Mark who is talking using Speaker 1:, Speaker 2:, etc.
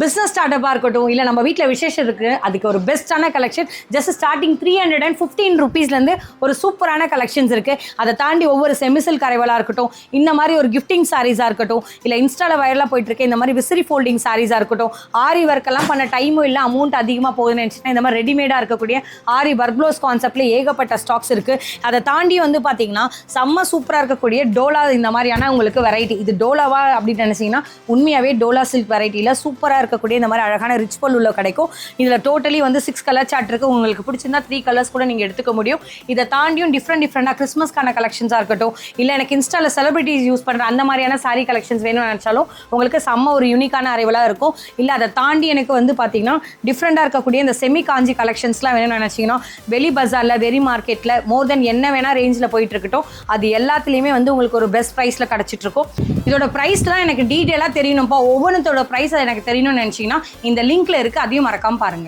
Speaker 1: Business ஸ்டார்டப்பாக இருக்கட்டும், இல்லை நம்ம வீட்டில் விசேஷம் இருக்குது, அதுக்கு ஒரு பெஸ்ட்டான கலெக்ஷன் ஜஸ்ட் ஸ்டார்டிங் 315 ருபீஸ்லேருந்து ஒரு சூப்பரான கலெக்ஷன்ஸ் இருக்குது. அதை தாண்டி ஒவ்வொரு செமிசில் கரைவலாக இருக்கட்டும், இந்த மாதிரி ஒரு கிஃப்டிங் சாரீஸாக இருக்கட்டும், இல்லை இன்ஸ்டாவில் வைரலாக போயிட்டுருக்கு இந்த மாதிரி விசிறி ஃபோல்டிங் சாரீஸாக இருக்கட்டும், ஆரி ஒர்க்கெல்லாம் பண்ண டைமும் இல்லை, அமௌண்ட் அதிகமாக போகுதுன்னு நினச்சினா இந்த மாதிரி ரெடிமேடாக இருக்கக்கூடிய ஆரி ஒர்க் ப்ளவுஸ் கான்செப்டில் ஏகப்பட்ட ஸ்டாக்ஸ் இருக்குது. அதை தாண்டி வந்து பார்த்தீங்கன்னா செம்ம சூப்பராக இருக்கக்கூடிய டோலா இந்த மாதிரியான உங்களுக்கு வெரைட்டி. இது டோலாவா அப்படின்னு நினச்சிங்கன்னா உண்மையாகவே டோலா சில்க் வெரைட்டியில் சூப்பராக இருக்கக்கூடிய இந்த மாதிரி அழகான ரிச் பல் உள்ள கிடைக்கும். இதில் டோட்டலி வந்து 6 கலர் சார்ட் இருக்குது. உங்களுக்கு பிடிச்சிருந்தா 3 கலர்ஸ் கூட நீங்கள் எடுத்துக்க முடியும். இதை தாண்டியும் டிஃப்ரெண்டாக கிறிஸ்மஸ்க்கான கலெக்ஷன்ஸாக இருக்கட்டும், இல்லை எனக்கு இன்ஸ்டாவில் செலிபிரிட்டிஸ் யூஸ் பண்ணுற அந்த மாதிரியான சாரீ கலெக்ஷன்ஸ் வேணும்னு நினச்சாலும் உங்களுக்கு செம்ம ஒரு யூனிக்கான அரைவலாக இருக்கும். இல்லை அதை தாண்டி எனக்கு வந்து பார்த்தீங்கன்னா டிஃப்ரெண்டாக இருக்கக்கூடிய இந்த செமி காஞ்சி கலெக்ஷன்ஸ்லாம் வேணும்னு நினச்சிங்கன்னா வெளி பஜாரில் வெரி மார்க்கெட்டில் மோர் தென் என்ன வேணால் ரேஞ்சில் போயிட்டு இருக்கட்டும், அது எல்லாத்துலேயுமே வந்து உங்களுக்கு ஒரு பெஸ்ட் ப்ரைஸில் கிடச்சிட்டு இருக்கும். இதோட ப்ரைஸ்லாம் எனக்கு டீட்டெயிலாக தெரியணும்ப்பா, ஒவ்வொன்றத்தோட ப்ரைஸ் எனக்கு தெரியணும்னு நினச்சிங்கன்னா இந்த லிங்க்ல இருக்குது, அதையும் மறக்காமல் பாருங்கள்.